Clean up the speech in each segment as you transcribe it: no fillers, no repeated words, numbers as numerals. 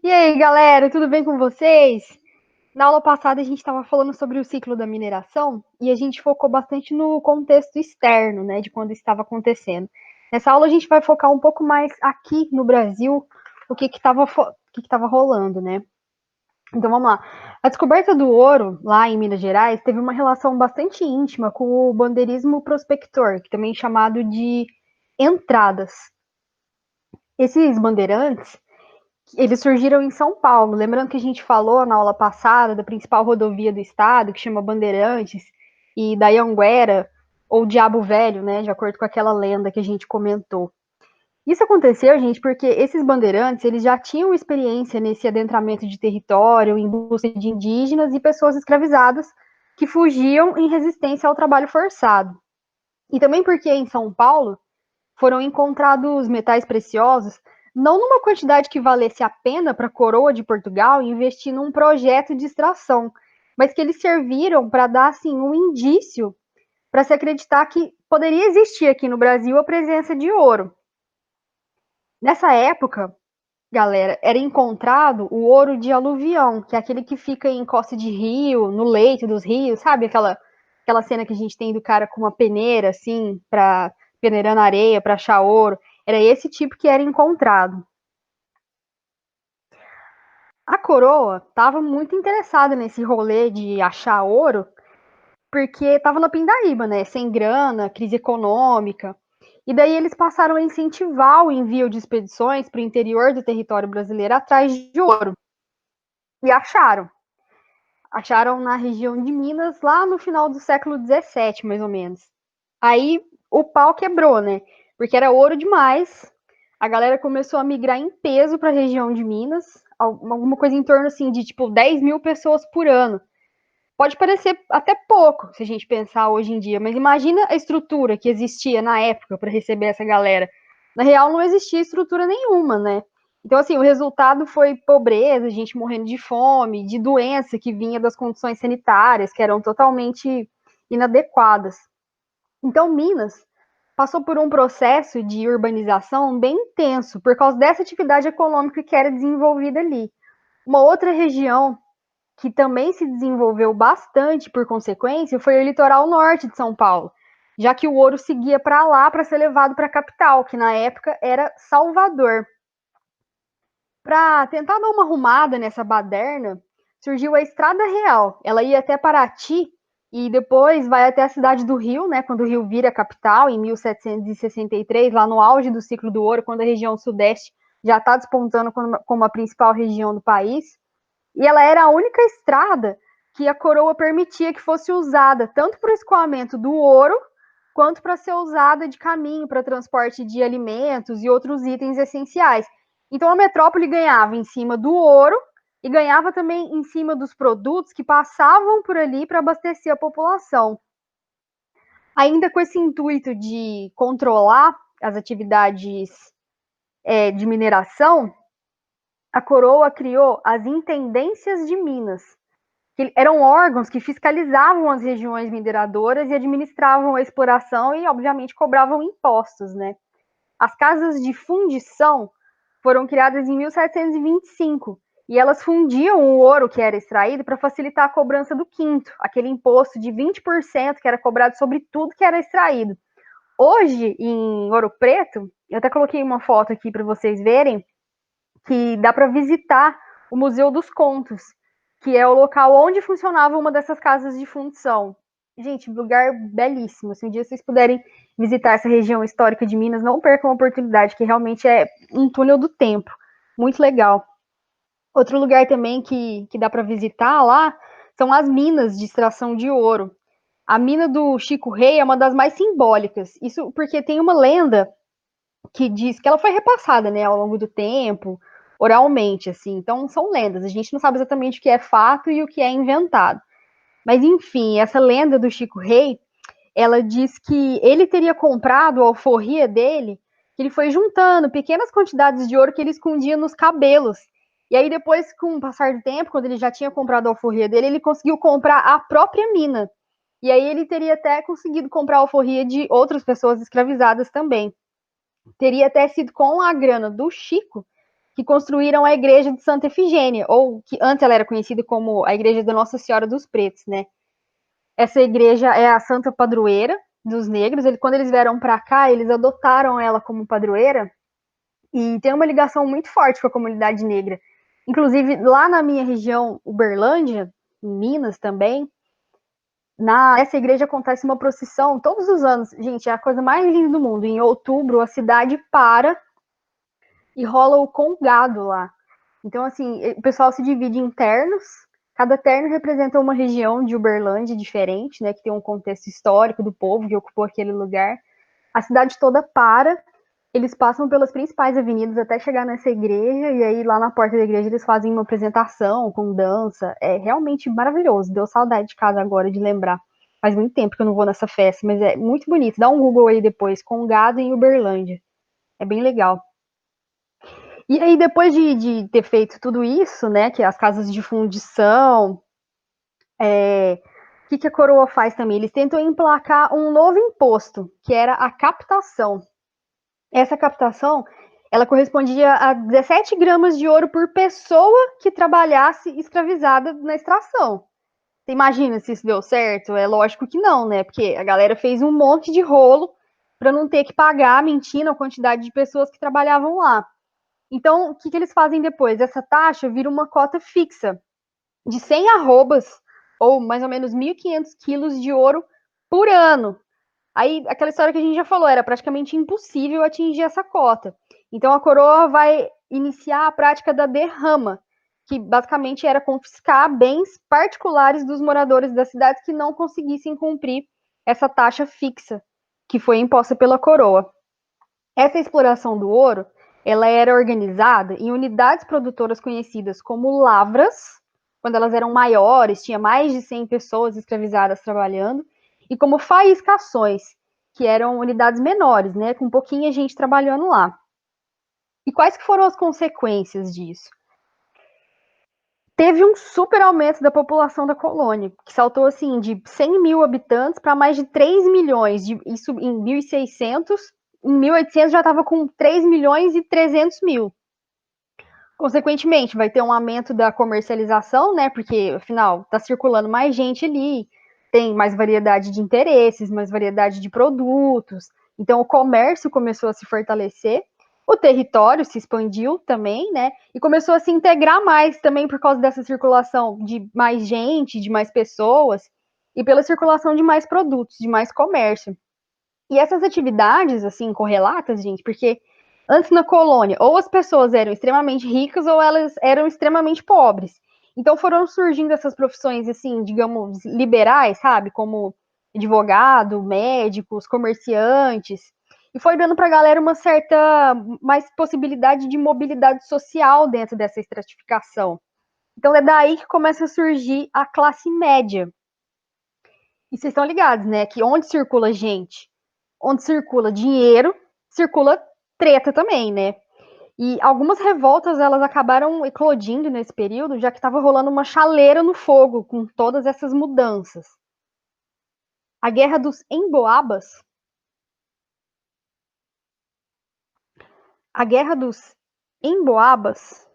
E aí, galera, tudo bem com vocês? Na aula passada a gente estava falando sobre o ciclo da mineração e a gente focou bastante no contexto externo, né, de quando estava acontecendo. Nessa aula a gente vai focar um pouco mais aqui no Brasil, o que estava rolando, né? Então vamos lá. A descoberta do ouro lá em Minas Gerais teve uma relação bastante íntima com o bandeirismo prospector, que também é chamado de entradas. Esses bandeirantes eles surgiram em São Paulo. Lembrando que a gente falou na aula passada da principal rodovia do estado, que chama Bandeirantes, e da Anhanguera, ou Diabo Velho, né, de acordo com aquela lenda que a gente comentou. Isso aconteceu, gente, porque esses bandeirantes, eles já tinham experiência nesse adentramento de território, em busca de indígenas e pessoas escravizadas que fugiam em resistência ao trabalho forçado. E também porque em São Paulo foram encontrados metais preciosos, não numa quantidade que valesse a pena para a coroa de Portugal investir num projeto de extração, mas que eles serviram para dar assim um indício para se acreditar que poderia existir aqui no Brasil a presença de ouro. Nessa época, galera, era encontrado o ouro de aluvião, que é aquele que fica em costa de rio, no leito dos rios, sabe aquela cena que a gente tem do cara com uma peneira assim para peneirando areia para achar ouro. Era esse tipo que era encontrado. A coroa estava muito interessada nesse rolê de achar ouro, porque estava na pindaíba, né? Sem grana, crise econômica. E daí eles passaram a incentivar o envio de expedições para o interior do território brasileiro atrás de ouro. E acharam. Acharam na região de Minas, lá no final do século XVII, mais ou menos. Aí o pau quebrou, né? Porque era ouro demais. A galera começou a migrar em peso para a região de Minas, alguma coisa em torno assim de tipo 10 mil pessoas por ano. Pode parecer até pouco se a gente pensar hoje em dia, mas imagina a estrutura que existia na época para receber essa galera. Na real, não existia estrutura nenhuma, né? Então, assim, o resultado foi pobreza, gente morrendo de fome, de doença que vinha das condições sanitárias, que eram totalmente inadequadas. Então, Minas passou por um processo de urbanização bem intenso por causa dessa atividade econômica que era desenvolvida ali. Uma outra região que também se desenvolveu bastante por consequência foi o litoral norte de São Paulo, já que o ouro seguia para lá para ser levado para a capital, que na época era Salvador. Para tentar dar uma arrumada nessa baderna, surgiu a Estrada Real. Ela ia até Paraty e depois vai até a cidade do Rio, né, quando o Rio vira capital, em 1763, lá no auge do ciclo do ouro, quando a região sudeste já está despontando como a principal região do país. E ela era a única estrada que a coroa permitia que fosse usada tanto para o escoamento do ouro, quanto para ser usada de caminho para transporte de alimentos e outros itens essenciais. Então a metrópole ganhava em cima do ouro e ganhava também em cima dos produtos que passavam por ali para abastecer a população. Ainda com esse intuito de controlar as atividades de mineração, a coroa criou as intendências de Minas, que eram órgãos que fiscalizavam as regiões mineradoras e administravam a exploração e, obviamente, cobravam impostos, né? As casas de fundição foram criadas em 1725 e elas fundiam o ouro que era extraído para facilitar a cobrança do quinto, aquele imposto de 20% que era cobrado sobre tudo que era extraído. Hoje, em Ouro Preto, eu até coloquei uma foto aqui para vocês verem, que dá para visitar o Museu dos Contos, que é o local onde funcionava uma dessas casas de fundição. Gente, lugar belíssimo. Se um dia vocês puderem visitar essa região histórica de Minas, não percam a oportunidade, que realmente é um túnel do tempo. Muito legal. Outro lugar também que dá para visitar lá são as minas de extração de ouro. A mina do Chico Rei é uma das mais simbólicas. Isso porque tem uma lenda que diz que ela foi repassada, né, ao longo do tempo, oralmente, assim. Então, são lendas. A gente não sabe exatamente o que é fato e o que é inventado. Mas, enfim, essa lenda do Chico Rei, ela diz que ele teria comprado a alforria dele, que ele foi juntando pequenas quantidades de ouro que ele escondia nos cabelos. E aí, depois, com o passar do tempo, quando ele já tinha comprado a alforria dele, ele conseguiu comprar a própria mina. E aí ele teria até conseguido comprar a alforria de outras pessoas escravizadas também. Teria até sido com a grana do Chico que construíram a igreja de Santa Efigênia, ou que antes ela era conhecida como a igreja da Nossa Senhora dos Pretos, né? Essa igreja é a santa padroeira dos negros. Quando eles vieram para cá, eles adotaram ela como padroeira e tem uma ligação muito forte com a comunidade negra. Inclusive, lá na minha região, Uberlândia, em Minas também, nessa igreja acontece uma procissão todos os anos. Gente, é a coisa mais linda do mundo. Em outubro, a cidade para e rola o congado lá. Então, assim, o pessoal se divide em ternos. Cada terno representa uma região de Uberlândia diferente, né? Que tem um contexto histórico do povo que ocupou aquele lugar. A cidade toda para, eles passam pelas principais avenidas até chegar nessa igreja, e aí lá na porta da igreja eles fazem uma apresentação com dança. É realmente maravilhoso. Deu saudade de casa agora de lembrar. Faz muito tempo que eu não vou nessa festa, mas é muito bonito. Dá um Google aí depois, Congado em Uberlândia. É bem legal. E aí, depois de ter feito tudo isso, né, que é as casas de fundição, o que a coroa faz também? Eles tentam emplacar um novo imposto, que era a captação. Essa captação, ela correspondia a 17 gramas de ouro por pessoa que trabalhasse escravizada na extração. Você imagina se isso deu certo? É lógico que não, né? Porque a galera fez um monte de rolo para não ter que pagar, mentindo a quantidade de pessoas que trabalhavam lá. Então, o que eles fazem depois? Essa taxa vira uma cota fixa de 100 arrobas, ou mais ou menos 1.500 quilos de ouro por ano. Aí, aquela história que a gente já falou, era praticamente impossível atingir essa cota. Então, a coroa vai iniciar a prática da derrama, que basicamente era confiscar bens particulares dos moradores das cidades que não conseguissem cumprir essa taxa fixa que foi imposta pela coroa. Essa exploração do ouro, ela era organizada em unidades produtoras conhecidas como lavras, quando elas eram maiores, tinha mais de 100 pessoas escravizadas trabalhando, e como faiscações, que eram unidades menores, né, com pouquinha gente trabalhando lá. E quais que foram as consequências disso? Teve um super aumento da população da colônia, que saltou assim de 100 mil habitantes para mais de 3 milhões, isso em 1600. Em 1800 já estava com 3 milhões e 300 mil. Consequentemente, vai ter um aumento da comercialização, né? Porque, afinal, está circulando mais gente ali, tem mais variedade de interesses, mais variedade de produtos. Então, o comércio começou a se fortalecer, o território se expandiu também, né? E começou a se integrar mais também por causa dessa circulação de mais gente, de mais pessoas, e pela circulação de mais produtos, de mais comércio. E essas atividades, assim, correlatas, gente, porque antes na colônia, ou as pessoas eram extremamente ricas ou elas eram extremamente pobres. Então foram surgindo essas profissões, assim, digamos, liberais, sabe? Como advogado, médicos, comerciantes. E foi dando para a galera uma certa mais possibilidade de mobilidade social dentro dessa estratificação. Então é daí que começa a surgir a classe média. E vocês estão ligados, né? Que onde circula gente, onde circula dinheiro, circula treta também, né? E algumas revoltas elas acabaram eclodindo nesse período, já que estava rolando uma chaleira no fogo com todas essas mudanças. A Guerra dos Emboabas, a Guerra dos Emboabas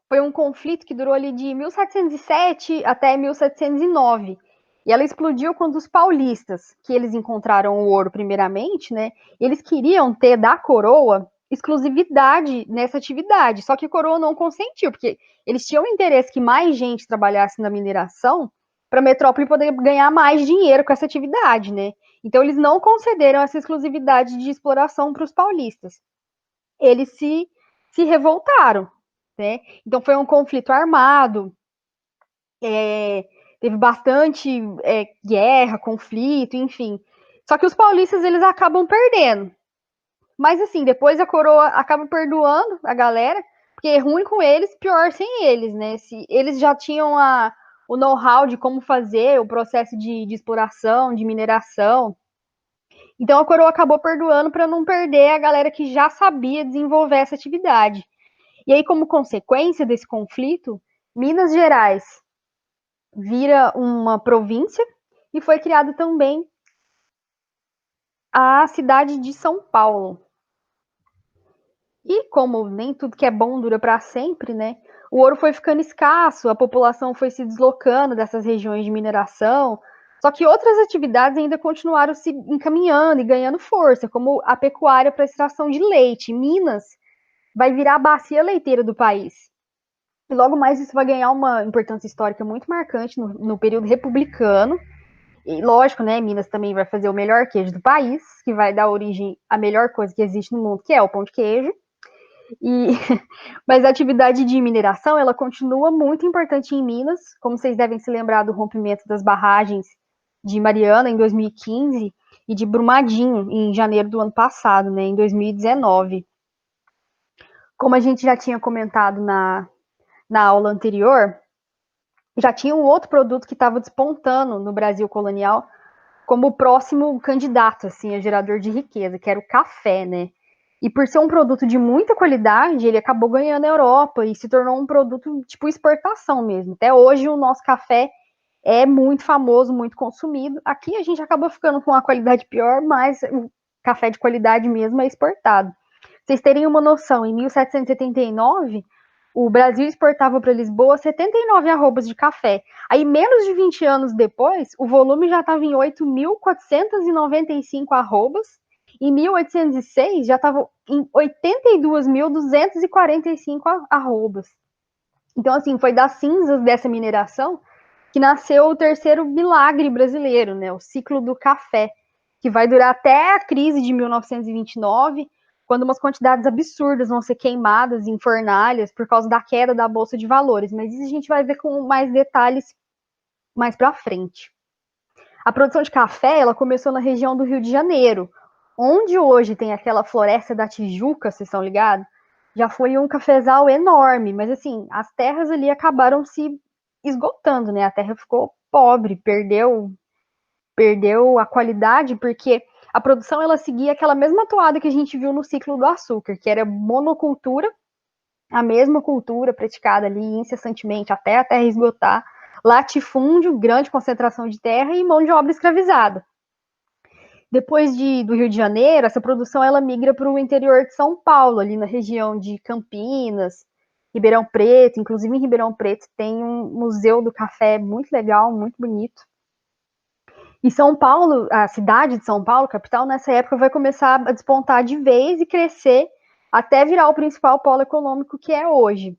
foi um conflito que durou ali de 1707 até 1709. E ela explodiu quando os paulistas, que eles encontraram o ouro primeiramente, né? Eles queriam ter da coroa exclusividade nessa atividade, só que a coroa não consentiu, porque eles tinham interesse que mais gente trabalhasse na mineração para a metrópole poder ganhar mais dinheiro com essa atividade, né? Então eles não concederam essa exclusividade de exploração para os paulistas. Eles se revoltaram, né? Então foi um conflito armado, teve bastante guerra, conflito, enfim. Só que os paulistas eles acabam perdendo. Mas assim, depois a coroa acaba perdoando a galera, porque é ruim com eles, pior sem eles, né? Se eles já tinham o know-how de como fazer o processo de exploração, de mineração. Então a coroa acabou perdoando para não perder a galera que já sabia desenvolver essa atividade. E aí, como consequência desse conflito, Minas Gerais vira uma província e foi criada também a cidade de São Paulo. E como nem tudo que é bom dura para sempre, né? O ouro foi ficando escasso, a população foi se deslocando dessas regiões de mineração. Só que outras atividades ainda continuaram se encaminhando e ganhando força, como a pecuária para extração de leite. Minas vai virar a bacia leiteira do país. E logo mais isso vai ganhar uma importância histórica muito marcante no período republicano. E lógico, né, Minas também vai fazer o melhor queijo do país, que vai dar origem à melhor coisa que existe no mundo, que é o pão de queijo. E, mas a atividade de mineração, ela continua muito importante em Minas, como vocês devem se lembrar do rompimento das barragens de Mariana em 2015 e de Brumadinho em janeiro do ano passado, né, em 2019. Como a gente já tinha comentado na aula anterior, já tinha um outro produto que estava despontando no Brasil colonial como o próximo candidato assim a gerador de riqueza, que era o café, né? E por ser um produto de muita qualidade, ele acabou ganhando a Europa e se tornou um produto tipo exportação mesmo. Até hoje o nosso café é muito famoso, muito consumido. Aqui a gente acaba ficando com uma qualidade pior, mas o café de qualidade mesmo é exportado. Pra vocês terem uma noção, em 1779, o Brasil exportava para Lisboa 79 arrobas de café. Aí, menos de 20 anos depois, o volume já estava em 8.495 arrobas. Em 1806, já estava em 82.245 arrobas. Então, assim, foi das cinzas dessa mineração que nasceu o terceiro milagre brasileiro, né? O ciclo do café, que vai durar até a crise de 1929, quando umas quantidades absurdas vão ser queimadas em fornalhas por causa da queda da bolsa de valores. Mas isso a gente vai ver com mais detalhes mais para frente. A produção de café, ela começou na região do Rio de Janeiro, onde hoje tem aquela floresta da Tijuca, vocês estão ligados? Já foi um cafezal enorme, mas assim, as terras ali acabaram se esgotando, né? A terra ficou pobre, perdeu a qualidade, porque a produção ela seguia aquela mesma toada que a gente viu no ciclo do açúcar, que era monocultura, a mesma cultura praticada ali incessantemente até a terra esgotar, latifúndio, grande concentração de terra e mão de obra escravizada. Depois do Rio de Janeiro, essa produção ela migra para o interior de São Paulo, ali na região de Campinas, Ribeirão Preto. Inclusive em Ribeirão Preto tem um museu do café muito legal, muito bonito. E São Paulo, a cidade de São Paulo, capital, nessa época vai começar a despontar de vez e crescer até virar o principal polo econômico que é hoje.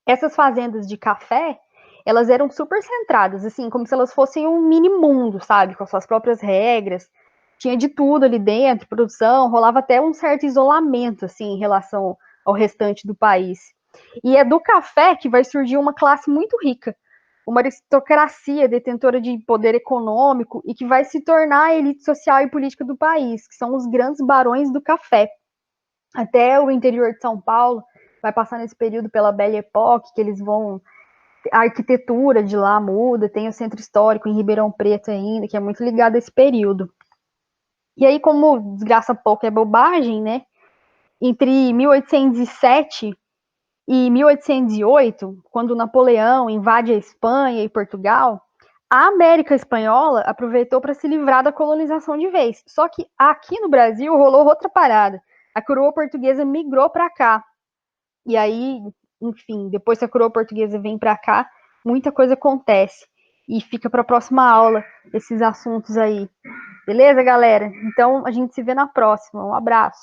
Essas fazendas de café, elas eram super centradas, assim, como se elas fossem um mini mundo, sabe? Com as suas próprias regras. Tinha de tudo ali dentro, produção, rolava até um certo isolamento, assim, em relação ao restante do país. E é do café que vai surgir uma classe muito rica, uma aristocracia detentora de poder econômico e que vai se tornar a elite social e política do país, que são os grandes barões do café. Até o interior de São Paulo vai passar nesse período pela Belle Époque, que eles vão. A arquitetura de lá muda, tem o centro histórico em Ribeirão Preto ainda, que é muito ligado a esse período. E aí, como desgraça pouco é bobagem, né? Entre 1807 e 1808, quando Napoleão invade a Espanha e Portugal, a América Espanhola aproveitou para se livrar da colonização de vez. Só que aqui no Brasil rolou outra parada. A coroa portuguesa migrou para cá. E aí, enfim, depois que a coroa portuguesa vem para cá, muita coisa acontece. E fica para a próxima aula esses assuntos aí. Beleza, galera? Então a gente se vê na próxima. Um abraço.